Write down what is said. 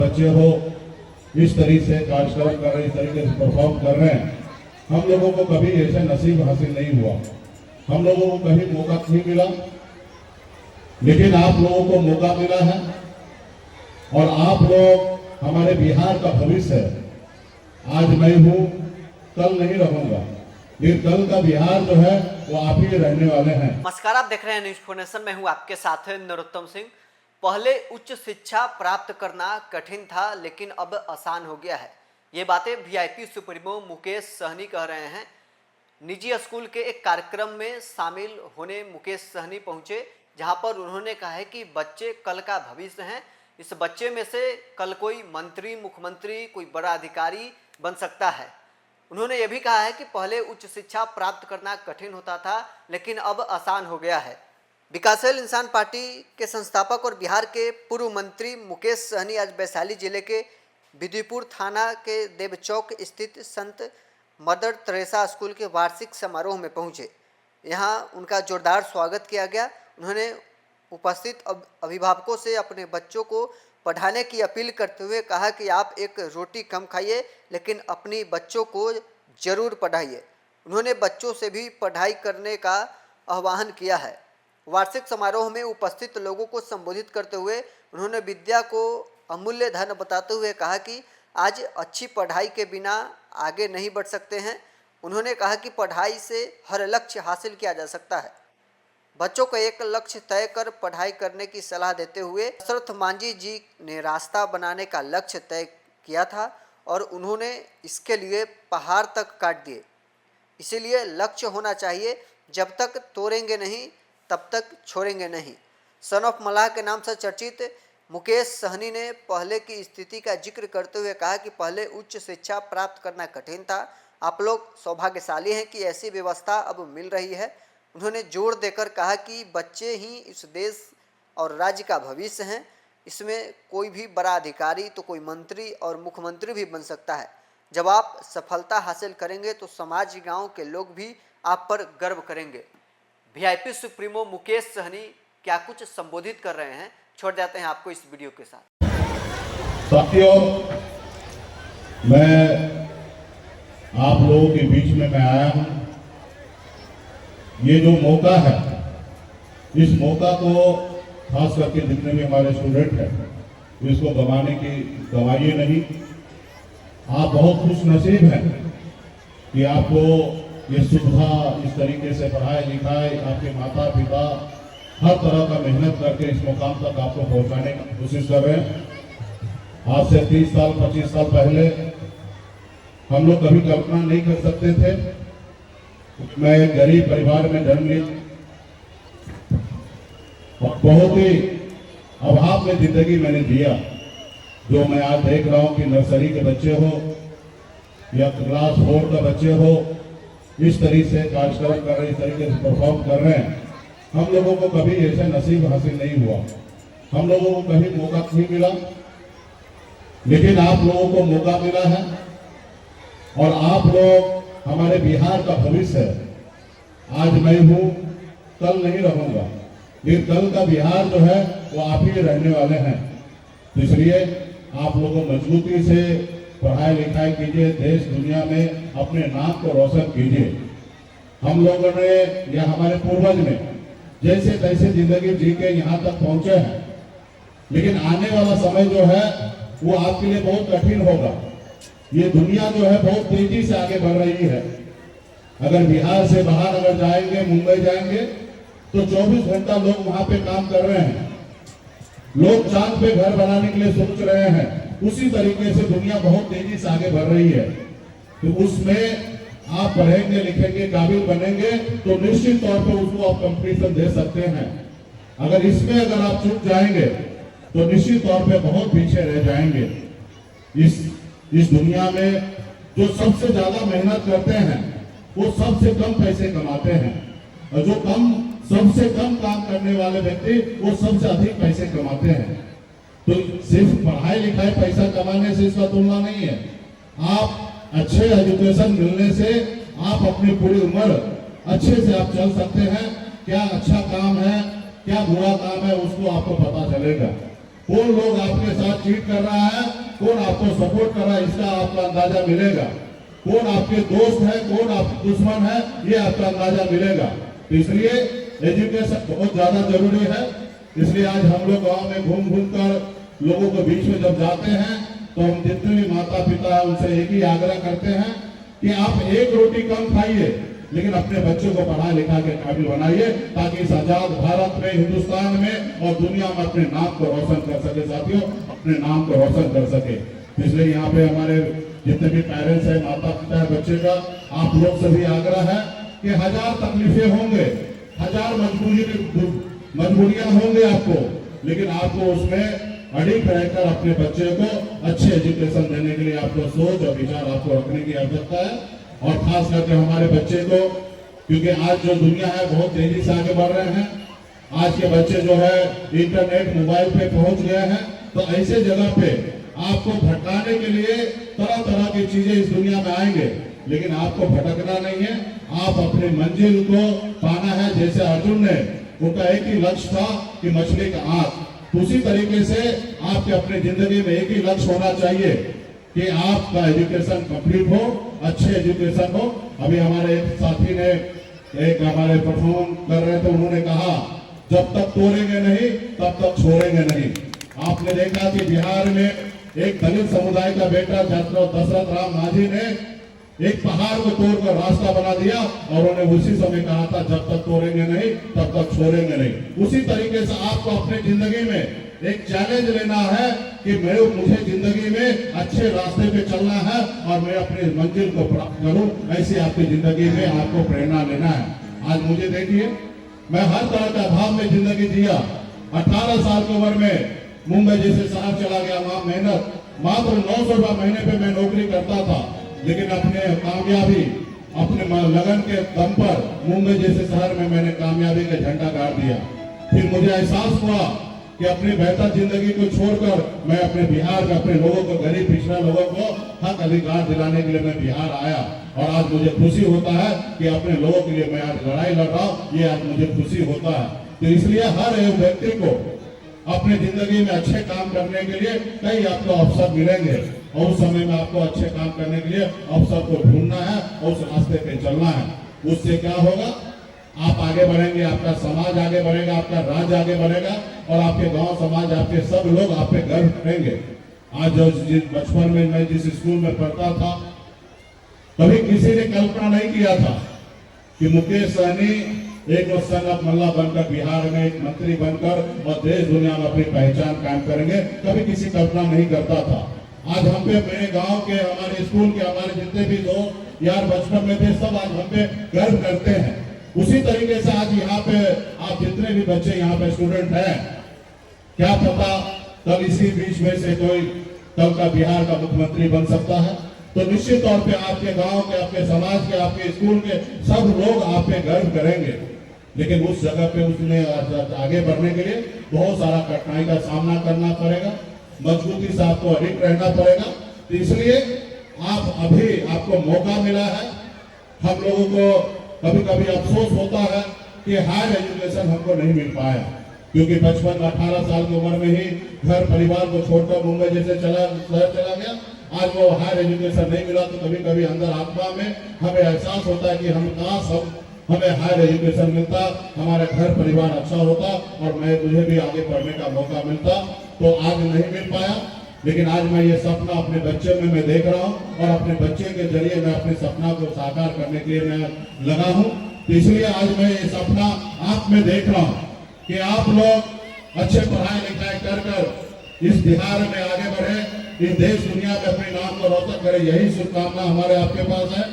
बच्चे हो इस तरीके से कार्यक्रम कर रहे, इस तरीके से परफॉर्म कर रहे हैं। हम लोगों को कभी ऐसा नसीब हासिल नहीं हुआ, हम लोगों को कभी मौका नहीं मिला, लेकिन आप लोगों को मौका मिला है और आप लोग हमारे बिहार का भविष्य है। आज मैं हूँ, कल नहीं रहूंगा, लेकिन कल का बिहार जो है वो आप ही रहने वाले हैं। नमस्कार, आप देख रहे हैं न्यूज़ फोनेशन। मैं हूं आपके साथ नरोत्तम सिंह। पहले उच्च शिक्षा प्राप्त करना कठिन था, लेकिन अब आसान हो गया है। ये बातें वीआईपी सुप्रीमो मुकेश सहनी कह रहे हैं। निजी स्कूल के एक कार्यक्रम में शामिल होने मुकेश सहनी पहुंचे, जहां पर उन्होंने कहा है कि बच्चे कल का भविष्य हैं। इस बच्चे में से कल कोई मंत्री, मुख्यमंत्री, कोई बड़ा अधिकारी बन सकता है। उन्होंने ये भी कहा है कि पहले उच्च शिक्षा प्राप्त करना कठिन होता था, लेकिन अब आसान हो गया है। विकासशील इंसान पार्टी के संस्थापक और बिहार के पूर्व मंत्री मुकेश सहनी आज वैशाली जिले के विदुपुर थाना के देवचौक स्थित संत मदर तेरेसा स्कूल के वार्षिक समारोह में पहुंचे। यहां उनका जोरदार स्वागत किया गया। उन्होंने उपस्थित अभिभावकों से अपने बच्चों को पढ़ाने की अपील करते हुए कहा कि आप एक रोटी कम खाइए, लेकिन अपनी बच्चों को जरूर पढ़ाइए। उन्होंने बच्चों से भी पढ़ाई करने का आह्वान किया है। वार्षिक समारोह में उपस्थित लोगों को संबोधित करते हुए उन्होंने विद्या को अमूल्य धन बताते हुए कहा कि आज अच्छी पढ़ाई के बिना आगे नहीं बढ़ सकते हैं। उन्होंने कहा कि पढ़ाई से हर लक्ष्य हासिल किया जा सकता है। बच्चों को एक लक्ष्य तय कर पढ़ाई करने की सलाह देते हुए दशरथ मांझी जी ने रास्ता बनाने का लक्ष्य तय किया था और उन्होंने इसके लिए पहाड़ तक काट दिए। इसीलिए लक्ष्य होना चाहिए, जब तक तोड़ेंगे नहीं तब तक छोड़ेंगे नहीं। सन ऑफ मलाह के नाम से चर्चित मुकेश सहनी ने पहले की स्थिति का जिक्र करते हुए कहा कि पहले उच्च शिक्षा प्राप्त करना कठिन था। आप लोग सौभाग्यशाली हैं कि ऐसी व्यवस्था अब मिल रही है। उन्होंने जोर देकर कहा कि बच्चे ही इस देश और राज्य का भविष्य हैं। इसमें कोई भी बड़ा अधिकारी तो कोई मंत्री और मुख्यमंत्री भी बन सकता है। जब आप सफलता हासिल करेंगे तो समाज, गांव के लोग भी आप पर गर्व करेंगे। वीआईपी सुप्रीमो मुकेश सहनी क्या कुछ संबोधित कर रहे हैं, छोड़ जाते हैं आपको इस वीडियो के साथ। साथियों, मैं आप लोगों के बीच में मैं आया हूं। ये जो मौका है, इस मौका को खास करके जितने भी हमारे स्टूडेंट हैं, इसको गंवाइए नहीं। आप बहुत खुश नसीब हैं कि आपको ये सुविधा, इस तरीके से पढ़ाई लिखाई, आपके माता पिता हर तरह का मेहनत करके इस मुकाम तक आपको पहुंचाने की कोशिश कर रहे हैं। आज से 30 साल 25 साल पहले हम लोग कभी कल्पना नहीं कर सकते थे। मैं एक गरीब परिवार में जन्म लिया और बहुत ही अभाव में जिंदगी मैंने जिया। जो मैं आज देख रहा हूं कि नर्सरी के बच्चे हो या क्लास 4 का बच्चे हो, इस तरीके से कार्यक्रम कर रहे, इस तरीके से परफॉर्म कर रहे हैं। हम लोगों को कभी ऐसा नसीब हासिल नहीं हुआ, हम लोगों को कभी मौका नहीं मिला, लेकिन आप लोगों को मौका मिला है और आप लोग हमारे बिहार का भविष्य है। आज मैं हूँ, कल नहीं रहूंगा, लेकिन कल का बिहार जो है वो आप ही रहने वाले हैं। तो इसलिए आप लोगों मजबूती से पढ़ाई लिखाई कीजिए, देश दुनिया में अपने नाम को रोशन कीजिए। हम लोगों ने या हमारे पूर्वज ने जैसे तैसे जिंदगी जी के यहाँ तक पहुंचे हैं, लेकिन आने वाला समय जो है वो आपके लिए बहुत कठिन होगा। ये दुनिया जो है बहुत तेजी से आगे बढ़ रही है। अगर बिहार से बाहर अगर जाएंगे, मुंबई जाएंगे, तो 24 घंटा लोग वहां पे काम कर रहे हैं। लोग चांद पे घर बनाने के लिए सोच रहे हैं। उसी तरीके से दुनिया बहुत तेजी से आगे बढ़ रही है। तो उसमें आप पढ़ेंगे, लिखेंगे, काबिल बनेंगे तो निश्चित तौर पर उसको आप कंपटीशन दे सकते हैं। अगर इसमें अगर आप चूक जाएंगे तो निश्चित तौर पे बहुत पीछे रह जाएंगे। इस दुनिया में जो सबसे ज्यादा मेहनत करते हैं वो सबसे कम पैसे कमाते हैं, और जो सबसे कम काम करने वाले व्यक्ति वो सबसे अधिक पैसे कमाते हैं। तो सिर्फ पढ़ाई लिखाई पैसा कमाने से इसका तुलना नहीं है। आप अच्छे एजुकेशन मिलने से आप अपनी पूरी उम्र अच्छे से आप चल सकते हैं। क्या अच्छा काम है, क्या बुरा काम है, उसको आपको पता चलेगा। कौन लोग आपके साथ चीट कर रहा है, कौन आपको सपोर्ट कर रहा है, इसका आपका अंदाजा मिलेगा। कौन आपके दोस्त है, कौन आपके दुश्मन है, ये आपका अंदाजा मिलेगा। तो इसलिए एजुकेशन बहुत ज्यादा जरूरी है। इसलिए आज हम लोग गांव में घूम घूम कर लोगों के बीच में जब जाते हैं तो हम जितने भी माता पिता हैं उनसे एक ही आग्रह करते हैं कि आप एक रोटी कम खाइए, लेकिन अपने बच्चों को पढ़ा लिखा के काबिल बनाइए, ताकि इस आजाद भारत में, हिंदुस्तान में और दुनिया में अपने नाम को रोशन कर सके। साथियों, अपने नाम को रोशन कर सके। इसलिए यहाँ पे हमारे जितने भी पेरेंट्स हैं, माता पिता है बच्चे का, आप लोग से भी आग्रह है कि हजार तकलीफें होंगे, हजार मजबूरियां होंगे आपको, लेकिन आपको उसमें अड़िग रहकर अपने बच्चे को अच्छे एजुकेशन देने के लिए आपको सोच और विचार आपको रखने की आवश्यकता है। और खास करके हमारे बच्चे को, क्योंकि आज जो दुनिया है बहुत तेजी से आगे बढ़ रहे हैं। आज के बच्चे जो है इंटरनेट मोबाइल पे पहुंच गए हैं, तो ऐसे जगह पे आपको भटकाने के लिए तरह तरह की चीजें इस दुनिया में आएंगे, लेकिन आपको भटकना नहीं है। आप अपने मंजिल को पाना है। जैसे अर्जुन ने, उनका एक ही लक्ष्य था कि मछली का आंख, उसी तरीके से आपके अपने जिंदगी में एक ही लक्ष्य होना चाहिए कि आपका एजुकेशन कंप्लीट हो, अच्छे एजुकेशन हो। अभी हमारे एक साथी ने एक हमारे परफॉर्म कर रहे थे, उन्होंने कहा जब तक तोड़ेंगे नहीं तब तक छोड़ेंगे नहीं। आपने देखा कि बिहार में एक दलित समुदाय का बेटा दशरथ राम मांझी ने एक पहाड़ को तोड़कर रास्ता बना दिया, और उन्होंने उसी समय कहा था जब तक तोड़ेंगे नहीं तब तक छोड़ेंगे नहीं। उसी तरीके से आपको अपने जिंदगी में एक चैलेंज लेना है कि मुझे जिंदगी में अच्छे रास्ते पे चलना है और मैं अपने मंजिल को प्राप्त करूं। ऐसी आपकी जिंदगी में आपको प्रेरणा लेना है। आज मुझे देखिए, मैं हर तरह का अभाव में जिंदगी जिया। 18 साल की उम्र में मुंबई जैसे शहर चला गया, वहां मेहनत, मात्र 900 रुपये महीने पे मैं नौकरी करता था, लेकिन अपने कामयाबी, अपने लगन के दम पर मुंबई जैसे शहर में मैंने कामयाबी का झंडा गाड़ दिया। फिर मुझे एहसास हुआ कि अपनी बेहतर जिंदगी को छोड़कर मैं अपने बिहार में अपने लोगों को, गरीब पिछड़ा लोगों को हक अधिकार दिलाने के लिए मैं बिहार आया। और आज मुझे खुशी होता है कि अपने लोगों के लिए मैं आज लड़ाई लड़ रहा हूँ, ये आज मुझे खुशी होता है। तो इसलिए हर एक व्यक्ति को अपने जिंदगी में अच्छे काम करने के लिए कई आपको अवसर मिलेंगे, और उस समय में आपको अच्छे काम करने के लिए अवसर को ढूंढना है और उस रास्ते पे चलना है। उससे क्या होगा, आप आगे बढ़ेंगे, आपका समाज आगे बढ़ेगा, आपका राज्य आगे बढ़ेगा, और आपके गांव समाज, आपके सब लोग आप पे गर्व करेंगे। आज जिस बचपन में मैं जिस स्कूल में पढ़ता था, कभी किसी ने कल्पना नहीं किया था कि मुकेश सहनी एक संगत मल्ला बनकर बिहार में एक मंत्री बनकर और देश दुनिया में अपनी पहचान कायम करेंगे। कभी किसी कल्पना नहीं करता था। आज हम पे, मेरे गांव के, हमारे स्कूल के, हमारे जितने भी दोस्त यार बचपन में थे, सब आज हम पे गर्व करते हैं। उसी तरीके से आज यहाँ पे आप जितने भी बच्चे यहाँ पे स्टूडेंट हैं, क्या पता कल इसी बीच में से कोई कल का बिहार का मुख्यमंत्री बन सकता है। तो निश्चित तौर पे आपके गांव के, आपके समाज के, आपके स्कूल के सब लोग आप पे गर्व करेंगे। लेकिन उस जगह पे उसने आगे बढ़ने के लिए बहुत सारा कठिनाई का सामना करना पड़ेगा, मजबूती से आपको अडिग रहना पड़ेगा। तो इसलिए आपको मौका मिला है। हम लोगों को कभी कभी अफसोस होता है कि हायर एजुकेशन हमको नहीं मिल पाया, क्योंकि बचपन में 18 साल की उम्र में ही घर परिवार को छोड़कर मुंबई जैसे शहर चला गया। आज वो हायर एजुकेशन नहीं मिला, तो कभी कभी अंदर आत्मा में हमें एहसास होता है कि हमें हायर एजुकेशन मिलता, हमारा घर परिवार अच्छा होता और मुझे भी आगे बढ़ने का मौका मिलता। तो आज नहीं मिल पाया, लेकिन आज मैं ये सपना अपने बच्चे में मैं देख रहा हूँ, और अपने बच्चे के जरिए मैं अपने सपना को साकार करने के लिए मैं लगा हूँ। तो इसलिए आज मैं ये सपना आप में देख रहा हूँ कि आप लोग अच्छे पढ़ाई लिखाई कर इस बिहार में आगे बढ़े, इस देश दुनिया में अपने नाम को रोशन करें। यही शुभकामना हमारे आपके पास है।